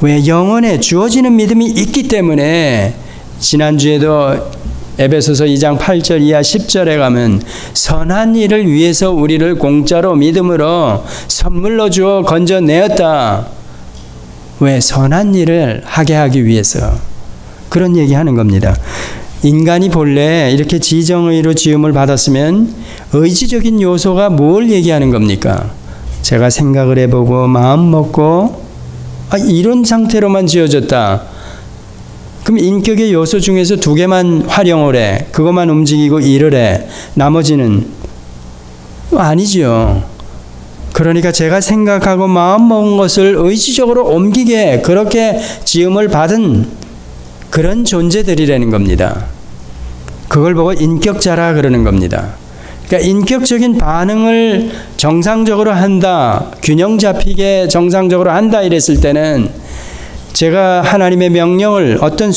왜? 영혼에 주어지는 믿음이 있기 때문에. 지난주에도 에베소서 2장 8절 이하 10절에 가면 선한 일을 위해서 우리를 공짜로 믿음으로 선물로 주어 건져내었다. 왜? 선한 일을 하게 하기 위해서. 그런 얘기하는 겁니다. 인간이 본래 이렇게 지정의로 지음을 받았으면 의지적인 요소가 뭘 얘기하는 겁니까? 제가 생각을 해보고 마음 먹고 이런 상태로만 지어졌다. 그럼 인격의 요소 중에서 2개만 활용을 해. 그것만 움직이고 일을 해. 나머지는 아니죠. 그러니까 제가 생각하고 마음 먹은 것을 의지적으로 옮기게, 그렇게 지음을 받은 그런 존재들이라는 겁니다. 그걸 보고 인격자라 그러는 겁니다. 그러니까 인격적인 반응을 정상적으로 한다, 균형 잡히게 정상적으로 한다 이랬을 때는, 제가 하나님의 명령을 어떤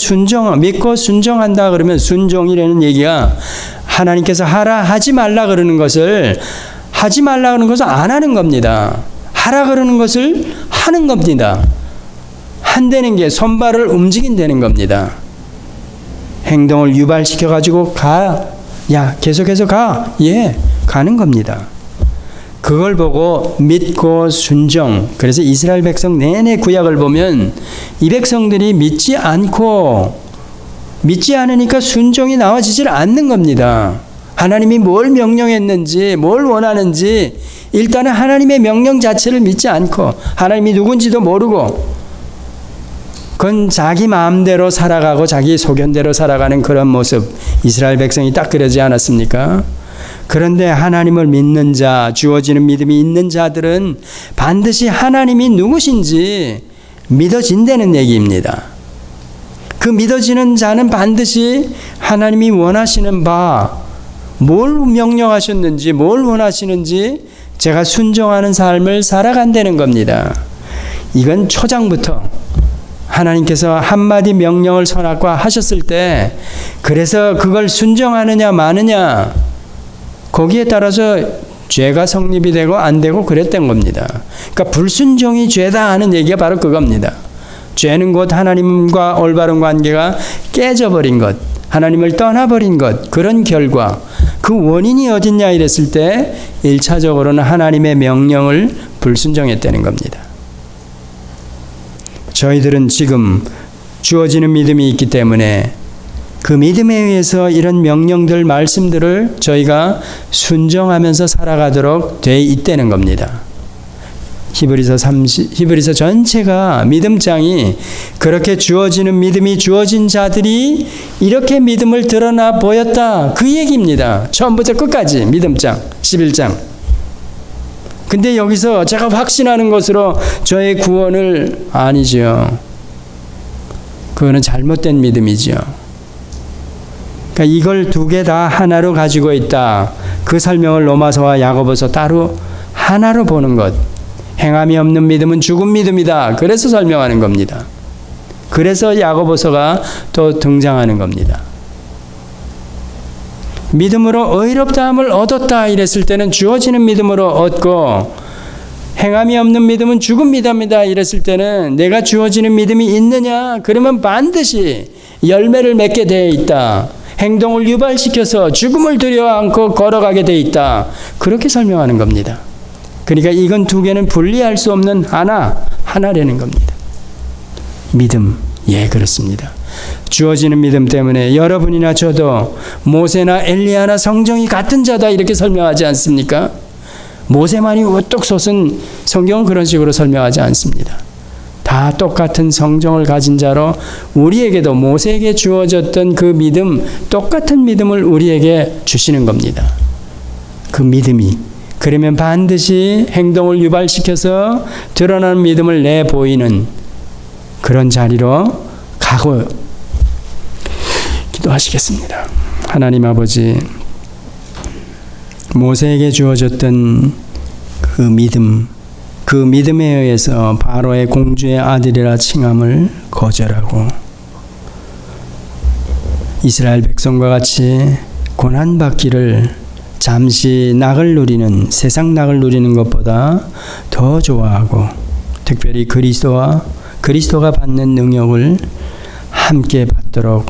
믿고 순종한다 그러면, 순종이라는 얘기가 하나님께서 하라 하지 말라 그러는 것을, 하지 말라 그러는 것을 안 하는 겁니다. 하라 그러는 것을 하는 겁니다. 한다는 게 손발을 움직인다는 겁니다. 행동을 유발시켜가지고 가. 야, 계속해서 가. 예, 가는 겁니다. 그걸 보고 믿고 순종. 그래서 이스라엘 백성 내내 구약을 보면 이 백성들이 믿지 않으니까 순종이 나와지질 않는 겁니다. 하나님이 뭘 명령했는지, 뭘 원하는지 일단은 하나님의 명령 자체를 믿지 않고, 하나님이 누군지도 모르고, 그건 자기 마음대로 살아가고 자기 소견대로 살아가는 그런 모습, 이스라엘 백성이 딱 그러지 않았습니까? 그런데 하나님을 믿는 자, 주어지는 믿음이 있는 자들은 반드시 하나님이 누구신지 믿어진다는 얘기입니다. 그 믿어지는 자는 반드시 하나님이 원하시는 바, 뭘 명령하셨는지, 뭘 원하시는지 제가 순종하는 삶을 살아간다는 겁니다. 이건 초장부터 하나님께서 한마디 명령을 선악과하셨을 때, 그래서 그걸 순종하느냐 마느냐, 거기에 따라서 죄가 성립이 되고 안 되고 그랬던 겁니다. 그러니까 불순종이 죄다 하는 얘기가 바로 그겁니다. 죄는 곧 하나님과 올바른 관계가 깨져버린 것, 하나님을 떠나버린 것, 그런 결과. 그 원인이 어딨냐 이랬을 때 1차적으로는 하나님의 명령을 불순종했다는 겁니다. 저희들은 지금 주어지는 믿음이 있기 때문에 그 믿음에 의해서 이런 명령들, 말씀들을 저희가 순종하면서 살아가도록 돼 있다는 겁니다. 히브리서 전체가 믿음장이, 그렇게 주어지는 믿음이 주어진 자들이 이렇게 믿음을 드러나 보였다, 그 얘기입니다. 처음부터 끝까지 믿음장 11장. 근데 여기서 제가 확신하는 것으로 저의 구원을, 아니죠. 그거는 잘못된 믿음이죠. 그러니까 이걸 두 개 다 하나로 가지고 있다. 그 설명을 로마서와 야고보서 따로 하나로 보는 것. 행함이 없는 믿음은 죽은 믿음이다. 그래서 설명하는 겁니다. 그래서 야고보서가 또 등장하는 겁니다. 믿음으로 의롭다함을 얻었다 이랬을 때는 주어지는 믿음으로 얻고, 행함이 없는 믿음은 죽은 믿음이다 이랬을 때는 내가 주어지는 믿음이 있느냐? 그러면 반드시 열매를 맺게 되어 있다. 행동을 유발시켜서 죽음을 두려워 않고 걸어가게 되어 있다. 그렇게 설명하는 겁니다. 그러니까 이건 두 개는 분리할 수 없는 하나라는 겁니다. 믿음, 예, 그렇습니다. 주어지는 믿음 때문에 여러분이나 저도 모세나 엘리야나 성정이 같은 자다 이렇게 설명하지 않습니까? 모세만이 우뚝 솟은 성경은 그런 식으로 설명하지 않습니다. 다 똑같은 성정을 가진 자로 우리에게도 모세에게 주어졌던 그 믿음, 똑같은 믿음을 우리에게 주시는 겁니다. 그 믿음이 그러면 반드시 행동을 유발시켜서 드러나는 믿음을 내보이는 그런 자리로 가고 기도하시겠습니다. 하나님 아버지, 모세에게 주어졌던 그 믿음, 그 믿음에 의해서 바로의 공주의 아들이라 칭함을 거절하고 이스라엘 백성과 같이 고난받기를 잠시 낙을 누리는, 세상 낙을 누리는 것보다 더 좋아하고, 특별히 그리스도가 받는 능력을 함께 받도록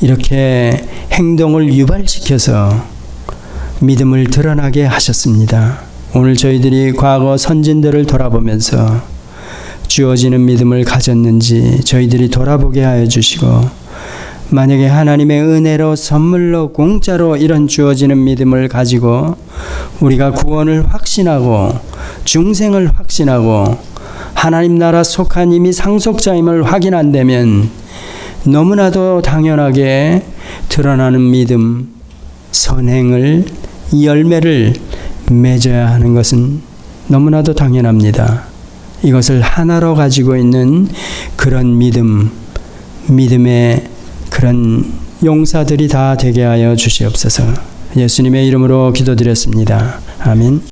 이렇게 행동을 유발시켜서 믿음을 드러나게 하셨습니다. 오늘 저희들이 과거 선진들을 돌아보면서 주어지는 믿음을 가졌는지 저희들이 돌아보게 하여 주시고, 만약에 하나님의 은혜로 선물로 공짜로 이런 주어지는 믿음을 가지고 우리가 구원을 확신하고 중생을 확신하고 하나님 나라 속한 이미 상속자임을 확인한다면 너무나도 당연하게 드러나는 믿음, 선행을, 열매를 맺어야 하는 것은 너무나도 당연합니다. 이것을 하나로 가지고 있는 그런 믿음의 그런 용사들이 다 되게 하여 주시옵소서. 예수님의 이름으로 기도드렸습니다. 아멘.